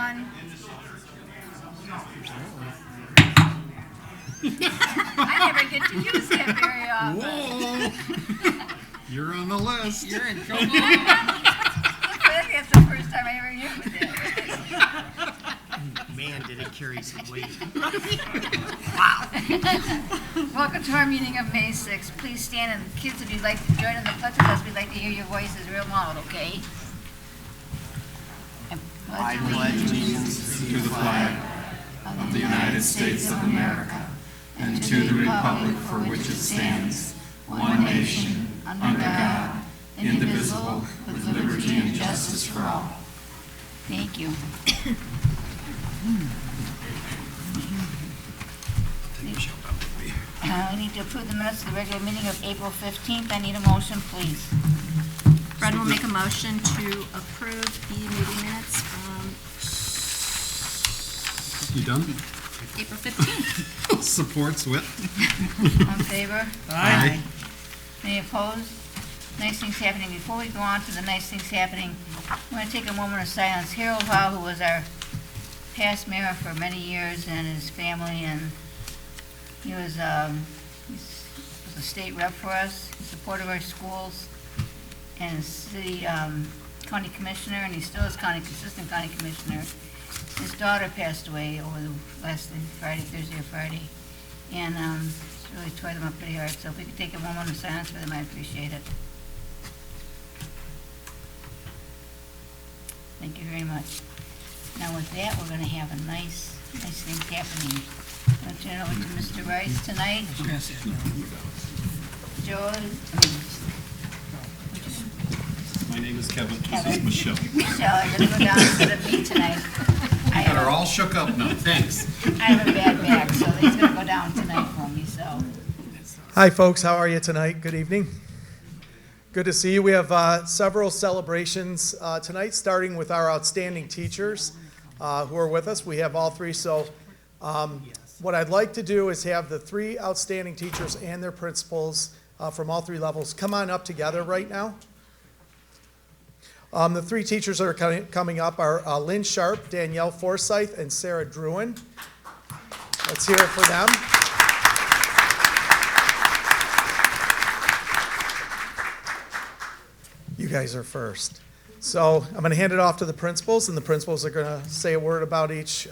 everyone. I never get to use that very often. Whoa! You're on the list. You're in trouble. I think that's the first time I ever used it. Man, did it carry some weight. Welcome to our meeting of May 6th. Please stand, and kids, if you'd like to join in the pledge with us, we'd like to hear your voices real loud, okay? I pledge allegiance To the flag of the United States of America and to the republic for which it stands, one nation, under God, indivisible, with liberty and justice for all. Thank you. We need to approve the minutes of the regular meeting of April 15th. I need a motion, please. Fred will make a motion to approve the meeting minutes from You done? April 15th. Supports with. All in favor? Aye. Any opposed? Nice things happening. Before we go on to the nice things happening, I'm going to take a moment of silence. Harold Howe, who was our past mayor for many years, and his family, and he was a state rep for us, he supported our schools, and city county commissioner, and he still is assistant county commissioner. His daughter passed away over the last Thursday or Friday, and it's really tore them up pretty hard. So if we could take a moment of silence for them, I'd appreciate it. Thank you very much. Now with that, we're going to have a nice things happening. I'm going to turn it over to Mr. Rice tonight. Joe, My name is Kevin. Kevin. This is Michelle. Michelle, I'm going to go down instead of me tonight. I Got her have, all shook up now. Thanks. I have a bad back, so he's going to go down tonight for me, so. Hi, folks. How are you tonight? Good evening. Good to see you. We have several celebrations tonight, starting with our outstanding teachers who are with us. We have all three. So what I'd like to do is have the three outstanding teachers and their principals from all three levels come on up together right now. The three teachers that are coming up are Lynn Sharp, Danielle Forsyth, and Sarah Druin. Let's hear it for them. You guys are first. So I'm going to hand it off to the principals, and the principals are going to say a word about each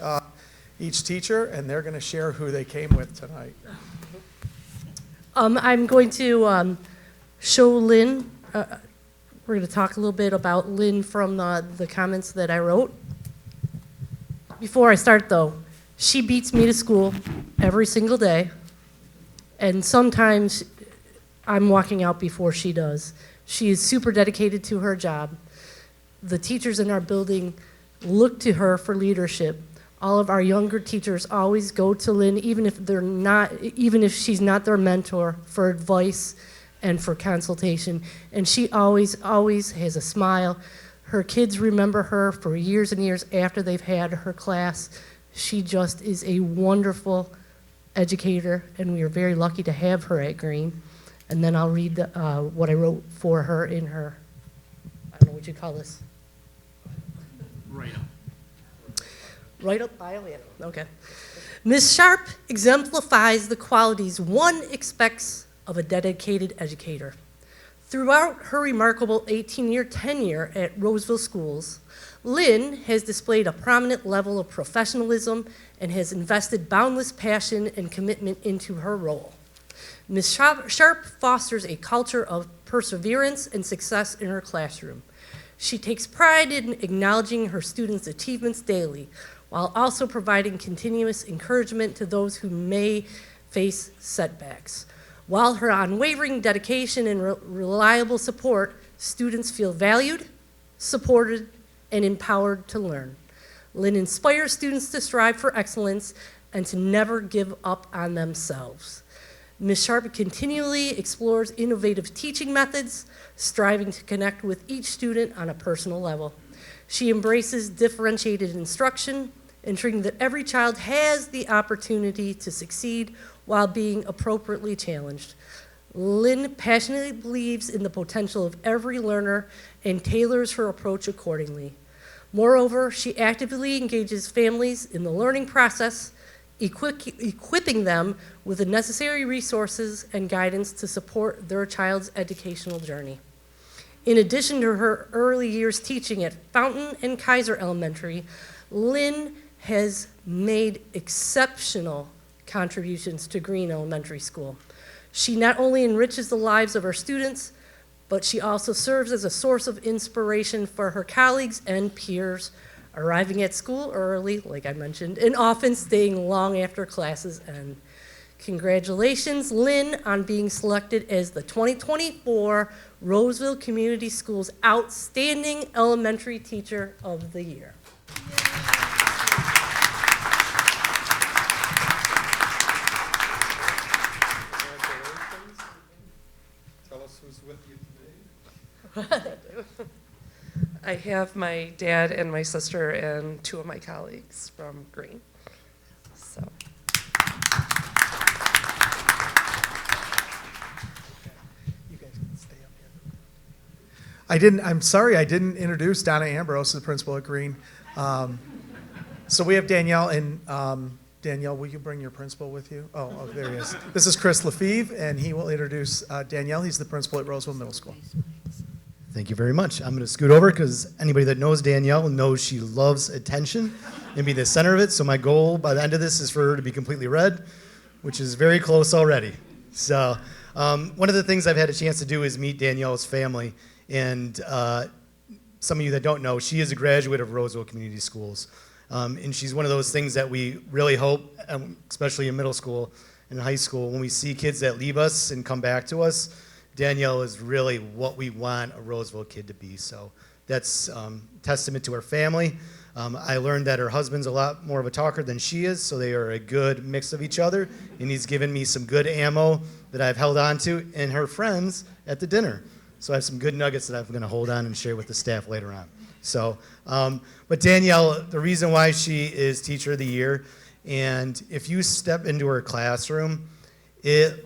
teacher, and they're going to share who they came with tonight. I'm going to show Lynn. We're going to talk a little bit about Lynn from the comments that I wrote. Before I start, though, she beats me to school every single day, and sometimes I'm walking out before she does. She is super dedicated to her job. The teachers in our building look to her for leadership. All of our younger teachers always go to Lynn, even if she's not their mentor, for advice and for consultation. And she always has a smile. Her kids remember her for years and years after they've had her class. She just is a wonderful educator, and we are very lucky to have her at Green. And then I'll read what I wrote for her in her, I don't know what you call this. Write-up bio, yeah, okay. Ms. Sharp exemplifies the qualities one expects of a dedicated educator. Throughout her remarkable 18-year tenure at Roseville Schools, Lynn has displayed a prominent level of professionalism and has invested boundless passion and commitment into her role. Ms. Sharp fosters a culture of perseverance and success in her classroom. She takes pride in acknowledging her students' achievements daily, while also providing continuous encouragement to those who may face setbacks. While her unwavering dedication and reliable support, students feel valued, supported, and empowered to learn. Lynn inspires students to strive for excellence and to never give up on themselves. Ms. Sharp continually explores innovative teaching methods, striving to connect with each student on a personal level. She embraces differentiated instruction, ensuring that every child has the opportunity to succeed while being appropriately challenged. Lynn passionately believes in the potential of every learner and tailors her approach accordingly. Moreover, she actively engages families in the learning process, equipping them with the necessary resources and guidance to support their child's educational journey. In addition to her early years teaching at Fountain and Kaiser Elementary, Lynn has made exceptional contributions to Green Elementary School. She not only enriches the lives of her students, but she also serves as a source of inspiration for her colleagues and peers, arriving at school early, like I mentioned, and often staying long after classes end. Congratulations, Lynn, on being selected as the 2024 Roseville Community Schools Outstanding Elementary Teacher of the Year. Tell us who's with you today. I have my dad and my sister and two of my colleagues from Green. So, You guys can stay up here. I'm sorry I didn't introduce Donna Ambrose, the principal at Green. So we have Danielle, and Danielle, will you bring your principal with you? Oh, there he is. This is Chris Lefevre, and he will introduce Danielle. He's the principal at Roseville Middle School. Thank you very much. I'm going to scoot over because anybody that knows Danielle knows she loves attention and be the center of it. So my goal by the end of this is for her to be completely red, which is very close already. So one of the things I've had a chance to do is meet Danielle's family. And some of you that don't know, she is a graduate of Roseville Community Schools. And she's one of those things that we really hope, especially in middle school and high school, when we see kids that leave us and come back to us, Danielle is really what we want a Roseville kid to be. So that's testament to her family. I learned that her husband's a lot more of a talker than she is, so they are a good mix of each other. And he's given me some good ammo that I've held on to, and her friends at the dinner. So I have some good nuggets that I'm going to hold on and share with the staff later on. So, but Danielle, the reason why she is Teacher of the Year, and if you step into her classroom, it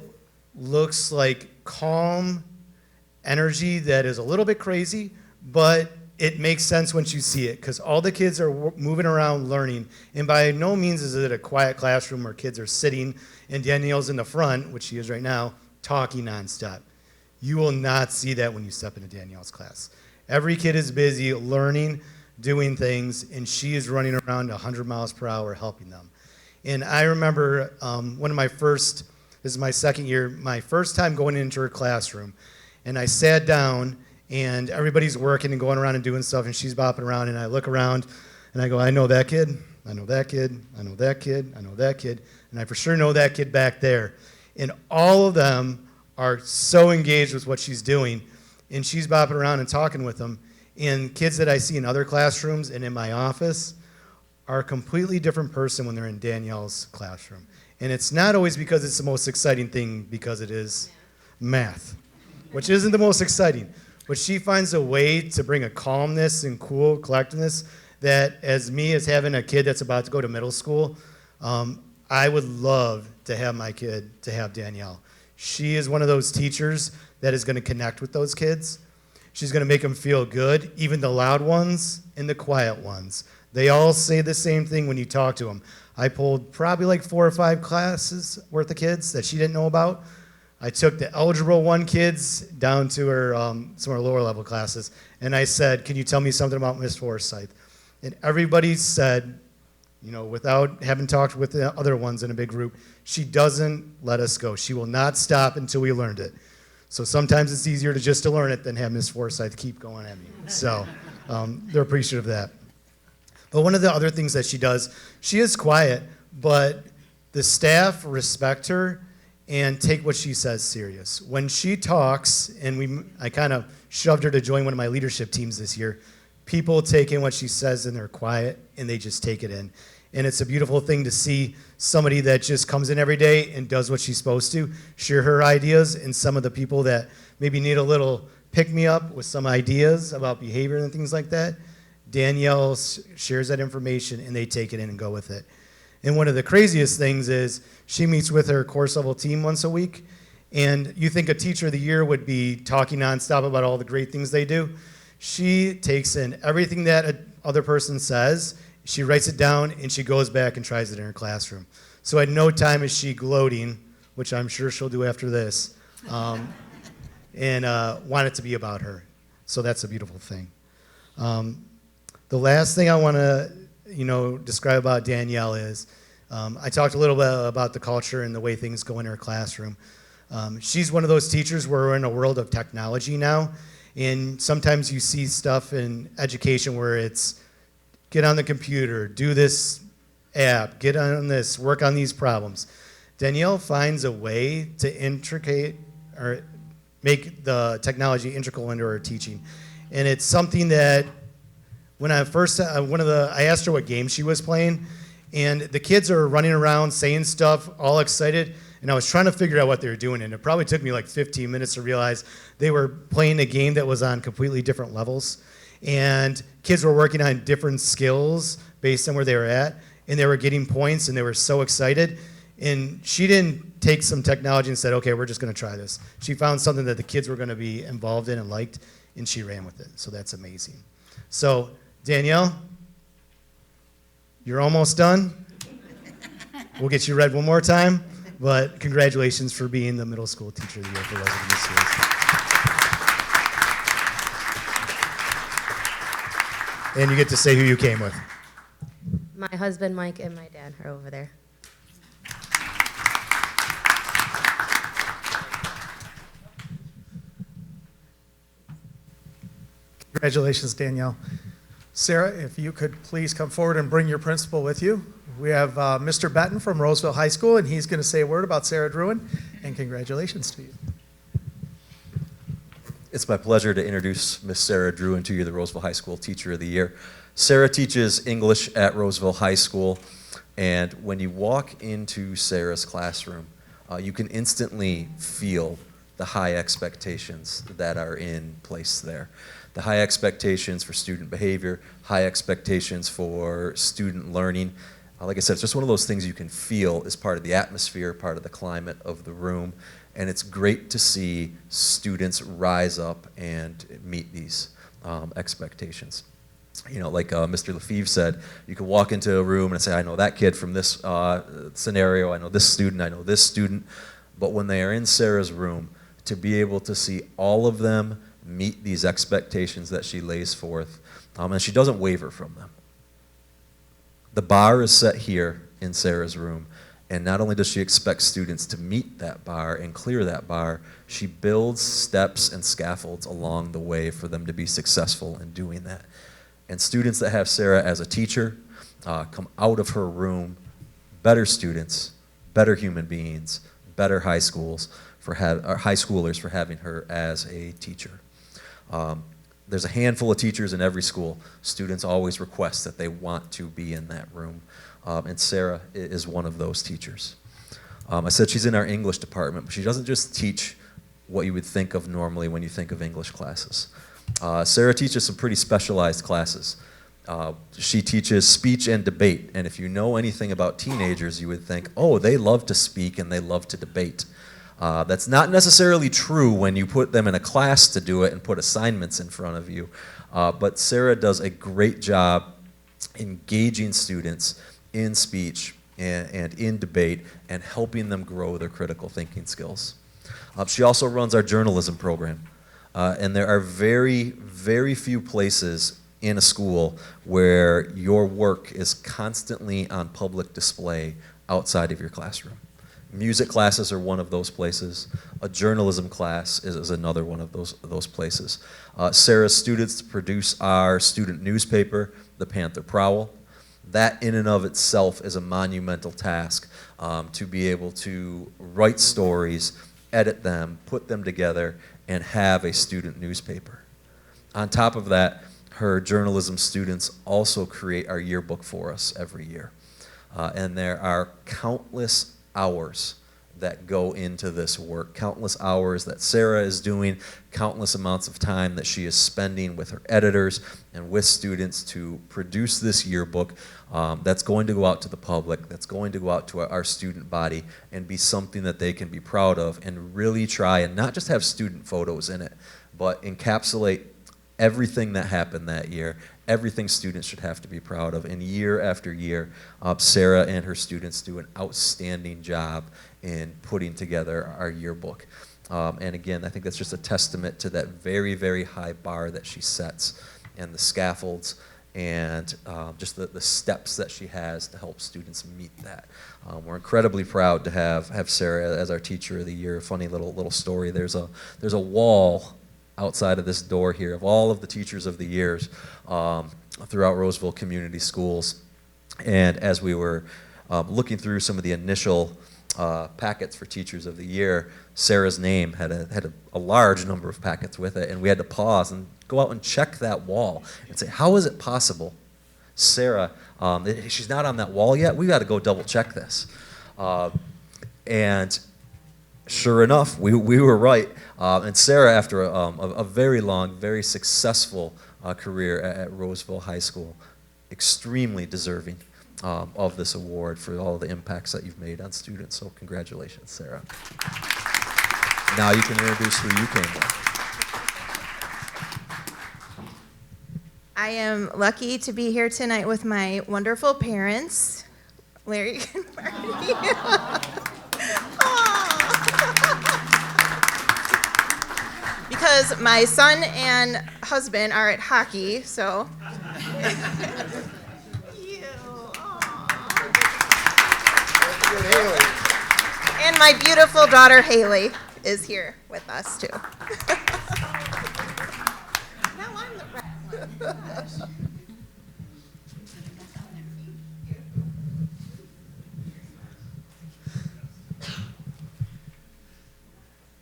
looks like calm energy that is a little bit crazy, but it makes sense once you see it because all the kids are moving around learning, and by no means is it a quiet classroom where kids are sitting and Danielle's in the front, which she is right now, talking nonstop. You will not see that when you step into Danielle's class. Every kid is busy learning, doing things, and she is running around 100 miles per hour helping them. And I remember this is my second year, my first time going into her classroom, and I sat down, and everybody's working and going around and doing stuff, and she's bopping around, and I look around, and I go, I know that kid, I know that kid, I know that kid, I know that kid, and I for sure know that kid back there. And all of them are so engaged with what she's doing, and she's bopping around and talking with them. And kids that I see in other classrooms and in my office are a completely different person when they're in Danielle's classroom. And it's not always because it's the most exciting thing, because it is math, which isn't the most exciting. But she finds a way to bring a calmness and cool collectedness that, as me as having a kid that's about to go to middle school, I would love to have my kid to have Danielle. She is one of those teachers that is going to connect with those kids. She's going to make them feel good, even the loud ones and the quiet ones. They all say the same thing when you talk to them. I pulled probably like 4 or 5 classes worth of kids that she didn't know about. I took the Algebra 1 kids down to her some of her lower level classes, and I said, can you tell me something about Miss Forsyth? And everybody said, you know, without having talked with the other ones in a big group, she doesn't let us go. She will not stop until we learned it. So sometimes it's easier to learn it than have Miss Forsyth keep going at me. So they're appreciative of that. But one of the other things that she does, she is quiet, but the staff respect her and take what she says serious. When she talks, and I kind of shoved her to join one of my leadership teams this year, people take in what she says and they're quiet and they just take it in. And it's a beautiful thing to see somebody that just comes in every day and does what she's supposed to, share her ideas, and some of the people that maybe need a little pick-me-up with some ideas about behavior and things like that, Danielle shares that information and they take it in and go with it. And one of the craziest things is she meets with her course level team once a week, and you think a Teacher of the Year would be talking nonstop about all the great things they do. She takes in everything that a other person says, she writes it down, and she goes back and tries it in her classroom. So at no time is she gloating, which I'm sure she'll do after this, and want it to be about her. So that's a beautiful thing. The last thing I want to, describe about Danielle is, I talked a little bit about the culture and the way things go in her classroom. She's one of those teachers where we're in a world of technology now, and sometimes you see stuff in education where it's get on the computer, do this app, get on this, work on these problems. Danielle finds a way to intricate or make the technology integral into her teaching. And it's something that when I first, I asked her what game she was playing, and the kids are running around saying stuff, all excited, and I was trying to figure out what they were doing, and it probably took me like 15 minutes to realize they were playing a game that was on completely different levels, and kids were working on different skills based on where they were at, and they were getting points, and they were so excited, and she didn't take some technology and said, okay, we're just going to try this. She found something that the kids were going to be involved in and liked, and she ran with it, so that's amazing. So, Danielle, you're almost done. We'll get you read one more time, but congratulations for being the middle school teacher of the year for Roseville Community Schools. And you get to say who you came with. My husband, Mike, and my dad are over there. Congratulations, Danielle. Sarah, if you could please come forward and bring your principal with you. We have Mr. Benton from Roseville High School, and he's going to say a word about Sarah Druin, and congratulations to you. It's my pleasure to introduce Miss Sarah Druin to you, the Roseville High School Teacher of the Year. Sarah teaches English at Roseville High School, and when you walk into Sarah's classroom, you can instantly feel the high expectations that are in place there. The high expectations for student behavior, high expectations for student learning. Like I said, it's just one of those things you can feel as part of the atmosphere, part of the climate of the room, and it's great to see students rise up and meet these expectations. Like Mr. Lefebvre said, you can walk into a room and say, I know that kid from this scenario, I know this student, I know this student, but when they are in Sarah's room, to be able to see all of them meet these expectations that she lays forth, and she doesn't waver from them. The bar is set here in Sarah's room, and not only does she expect students to meet that bar and clear that bar, she builds steps and scaffolds along the way for them to be successful in doing that. And students that have Sarah as a teacher come out of her room better students, better human beings, better high schoolers for having her as a teacher. There's a handful of teachers in every school. Students always request that they want to be in that room, and Sarah is one of those teachers. I said she's in our English department, but she doesn't just teach what you would think of normally when you think of English classes. Sarah teaches some pretty specialized classes. She teaches speech and debate, and if you know anything about teenagers, you would think, oh, they love to speak and they love to debate. That's not necessarily true when you put them in a class to do it and put assignments in front of you, but Sarah does a great job engaging students in speech and in debate and helping them grow their critical thinking skills. She also runs our journalism program, and there are very, very few places in a school where your work is constantly on public display outside of your classroom. Music classes are one of those places. A journalism class is another one of those places. Sarah's students produce our student newspaper, the Panther Prowl. That in and of itself is a monumental task, to be able to write stories, edit them, put them together, and have a student newspaper. On top of that, her journalism students also create our yearbook for us every year. And there are countless hours that go into this work, countless hours that Sarah is doing, countless amounts of time that she is spending with her editors and with students to produce this yearbook that's going to go out to the public, that's going to go out to our student body and be something that they can be proud of and really try and not just have student photos in it, but encapsulate everything that happened that year, everything students should have to be proud of. And year after year, Sarah and her students do an outstanding job in putting together our yearbook. And again, I think that's just a testament to that very, very high bar that she sets and the scaffolds and just the steps that she has to help students meet that. We're incredibly proud to have Sarah as our Teacher of the Year. A funny little story. There's a wall outside of this door here of all of the Teachers of the Years throughout Roseville Community Schools. And as we were looking through some of the initial packets for Teachers of the Year, Sarah's name had a large number of packets with it, and we had to pause and go out and check that wall and say, how is it possible, Sarah, she's not on that wall yet? We got to go double check this. And sure enough, we were right. And Sarah, after a very long, very successful career at Roseville High School, extremely deserving of this award for all the impacts that you've made on students. So congratulations, Sarah. Now you can introduce who you came with. I am lucky to be here tonight with my wonderful parents. Larry can party. Because my son and husband are at hockey, so. And my beautiful daughter Haley is here with us too. Now I'm the red one.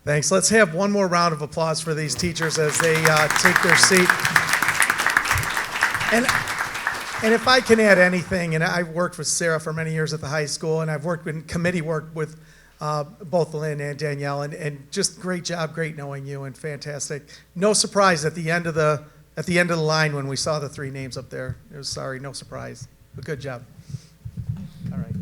Thanks. Let's have one more round of applause for these teachers as they take their seat. And if I can add anything, and I've worked with Sarah for many years at the high school, and I've worked in committee work with both Lynn and Danielle, and just great job, great knowing you, and fantastic. No surprise at the end of the line when we saw the three names up there. It was sorry, no surprise, but good job. All right.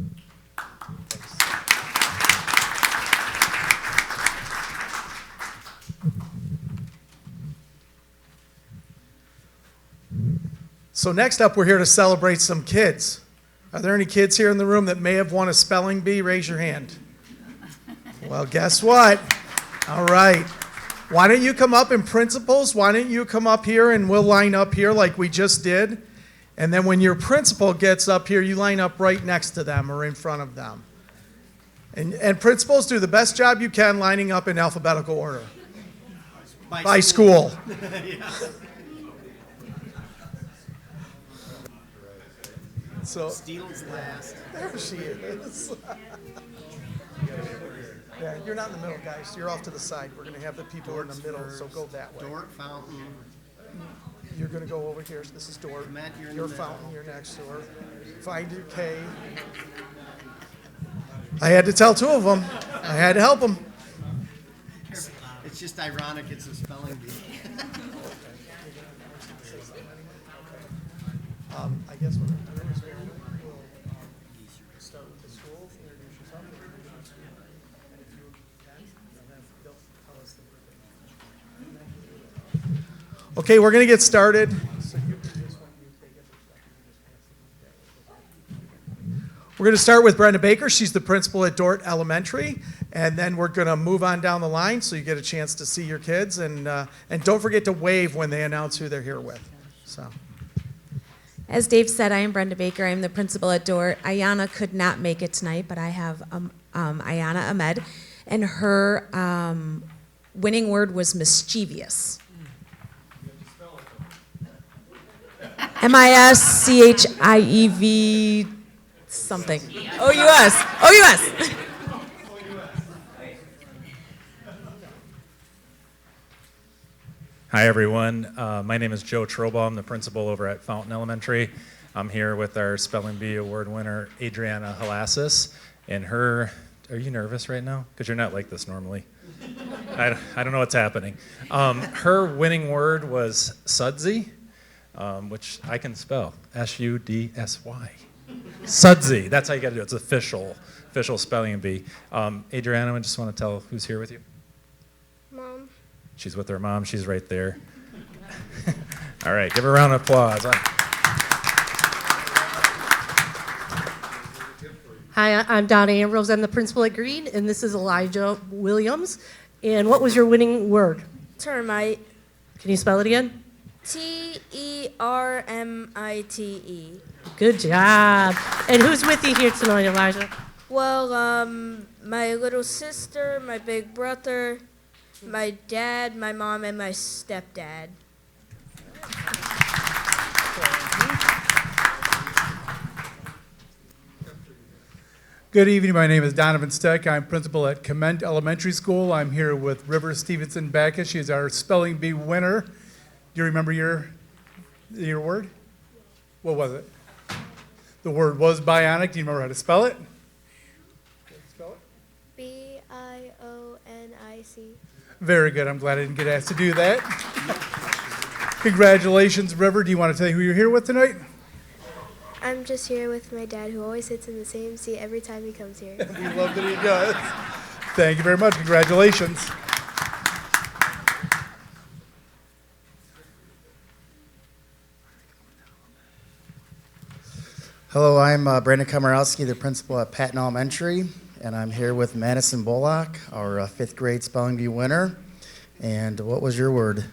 So next up, we're here to celebrate some kids. Are there any kids here in the room that may have won a spelling bee? Raise your hand. Well, guess what? All right. Why don't you come up, and principals, why don't you come up here and we'll line up here like we just did. And then when your principal gets up here, you line up right next to them or in front of them. And principals, do the best job you can lining up in alphabetical order. By school. Yeah. So, Steele's last. There she is. Yeah, you're not in the middle, guys. You're off to the side. We're going to have the people Dort's in the middle, first. so go that way. Dort, Fountain. You're going to go over here. This is Dort. Matt, you're in Your the middle. Fountain, you're next to her. Find your K. I had to tell two of them. I had to help them. It's just ironic it's a spelling bee. I guess what we're doing is we'll start with the school, introduce yourself, and if you can, then they'll tell us the birthday. Okay, we're going to get started. We're going to start with Brenda Baker. She's the principal at Dort Elementary, and then we're going to move on down the line so you get a chance to see your kids, and don't forget to wave when they announce who they're here with. So. As Dave said, I am Brenda Baker. I'm the principal at Dort. Ayana could not make it tonight, but I have Ayana Ahmed, and her winning word was mischievous. MISCHIEV something. OUS. OUS. Hi, everyone. My name is Joe Troba. I'm the principal over at Fountain Elementary. I'm here with our Spelling Bee Award winner, Adriana Halassis. And her, are you nervous right now? Because you're not like this normally. I don't know what's happening. Her winning word was sudsy, which I can spell, S-U-D-S-Y. Sudsy. That's how you got to do it. It's official spelling bee. Adriana, I just want to tell who's here with you. Mom. She's with her mom. She's right there. All right, give her a round of applause. Hi, I'm Donna Ambrose. I'm the principal at Green, and this is Elijah Williams. And what was your winning word? Termite. Can you spell it again? Termite. Good job. And who's with you here tonight, Elijah? Well, my little sister, my big brother, my dad, my mom, and my stepdad. Good evening. My name is Donovan Steck. I'm principal at Comment Elementary School. I'm here with River Stevenson Backus. She's our spelling bee winner. Do you remember your word? What was it? The word was bionic. Do you remember how to spell it? B-I-O-N-I-C. Very good. I'm glad I didn't get asked to do that. Congratulations, River. Do you want to tell me who you're here with tonight? I'm just here with my dad, who always sits in the same seat every time he comes here. We love that he does. Thank you very much. Congratulations. Hello, I'm Brandon Komorowski, the principal at Patton Elementary, and I'm here with Madison Bullock, our fifth grade spelling bee winner. And what was your word?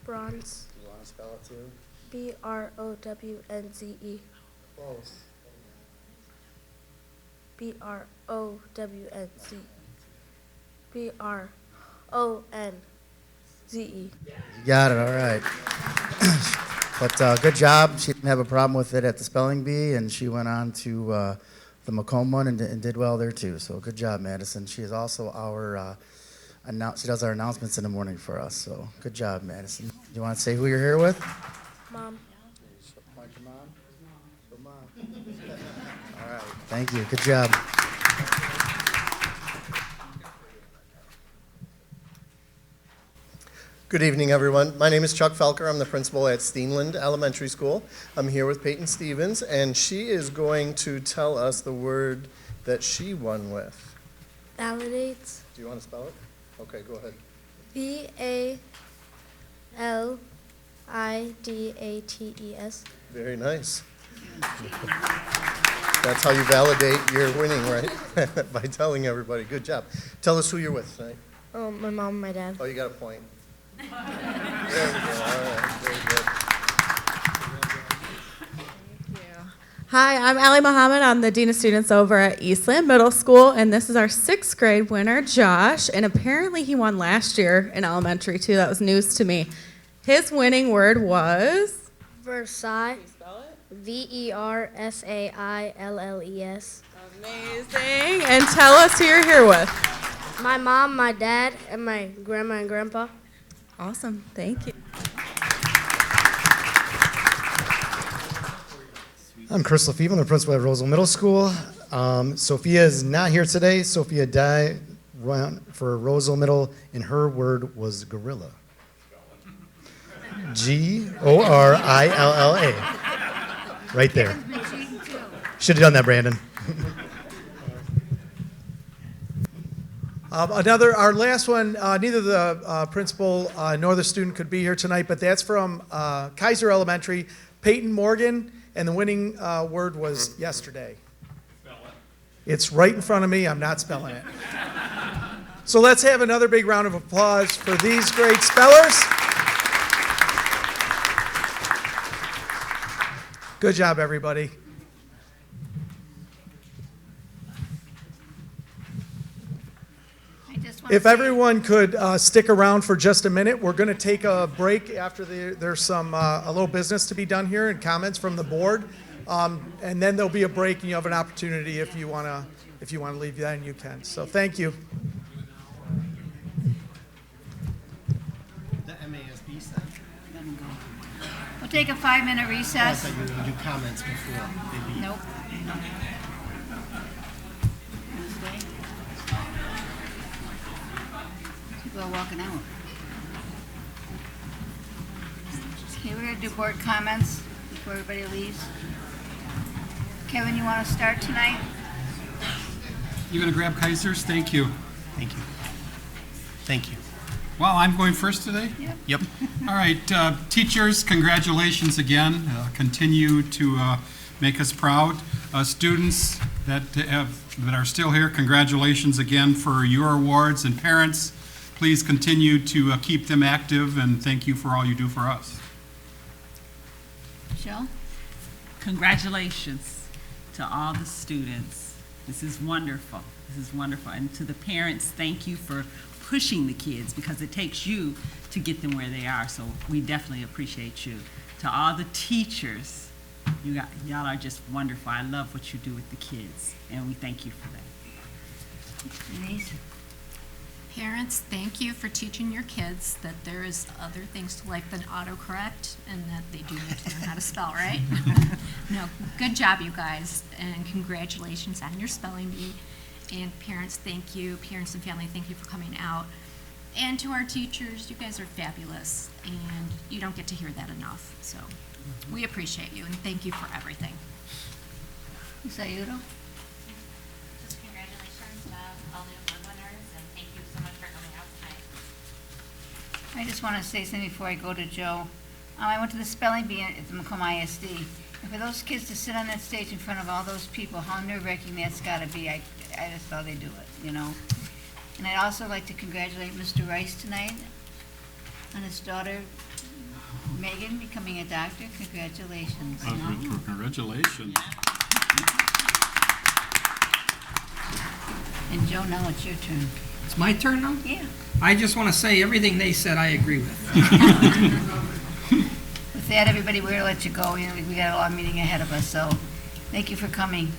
Bronze. You want to spell it too? B-R-O-W-N-Z-E. Close. B-R-O-W-N-Z. B-R-O-N-Z-E. You got it, all right. But good job. She didn't have a problem with it at the spelling bee, and she went on to the Macomb one and did well there too. So good job, Madison. She is also our she does our announcements in the morning for us. So good job, Madison. You want to say who you're here with? Mom. Point to mom. For mom. All right. Thank you. Good job. Good evening, everyone. My name is Chuck Felker. I'm the principal at Steenland Elementary School. I'm here with Peyton Stevens, and she is going to tell us the word that she won with. Validates. Do you want to spell it? Okay, go ahead. V-A-L-I-D-A-T-E-S. Very nice. That's how you validate your winning, right? By telling everybody. Good job. Tell us who you're with tonight. Oh, my mom and my dad. Oh, you got a point. There we go. All right. Very good. Hi, I'm Allie Muhammad. I'm the Dean of Students over at Eastland Middle School, and this is our sixth grade winner, Josh, and apparently he won last year in elementary too. That was news to me. His winning word was? Versailles. V-E-R-S-A-I-L-L-E-S. Amazing. And tell us who you're here with. My mom, my dad, and my grandma and grandpa. Awesome. Thank you. I'm Chris Lefebvre. I'm the principal at Roseville Middle School. Sophia is not here today. Sophia Dye ran for Roseville Middle, and her word was gorilla. Gorilla. Right there. Should have done that, Brandon. Our last one, neither the principal nor the student could be here tonight, but that's from Kaiser Elementary, Peyton Morgan, and the winning word was yesterday. Spell it. It's right in front of me. I'm not spelling it. So let's have another big round of applause for these great spellers. Good job, everybody. If everyone could stick around for just a minute, we're going to take a break after there's some a little business to be done here and comments from the board, and then there'll be a break and you have an opportunity if you want to leave, then you can. So thank you. The MASB side. We'll take a 5-minute I recess. thought you were going to do comments before they leave. Nope. People are walking out. Okay, we're going to do board comments before everybody leaves. Kevin, you want to start tonight? You're going to grab Kaiser's? Thank you. Thank you. Thank you. Well, I'm going first today? Yep. All right, teachers, congratulations again. Continue to make us proud. Students that are still here, congratulations again for your awards. And parents, please continue to keep them active, and thank you for all you do for us. Jill? Congratulations to all the students. This is wonderful. This is wonderful. And to the parents, thank you for pushing the kids, because it takes you to get them where they are. So we definitely appreciate you. To all the teachers, y'all are just wonderful. I love what you do with the kids, and we thank you for that. Denise? Parents, thank you for teaching your kids that there is other things to life than autocorrect, and that they do need to learn how to spell, right? No, good job, you guys, and congratulations on your spelling bee. And parents, thank you. Parents and family, thank you for coming out. And to our teachers, you guys are fabulous, and you don't get to hear that enough. So we appreciate you, and thank you for everything. Sayudo? Just congratulations to all the award winners, and thank you so much for coming out tonight. I just want to say something before I go to Joe. I went to the spelling bee at the Macomb ISD, and for those kids to sit on that stage in front of all those people, how nerve-wracking that's got to be. I just thought they'd do it, you know. And I'd also like to congratulate Mr. Rice tonight on his daughter, Megan, becoming a doctor. Congratulations. Congratulations. And Joe, now it's your turn. It's my turn now? Yeah. I just want to say everything they said I agree with. With that, everybody, we're going to let you go. We got a long meeting ahead of us, so thank you for coming.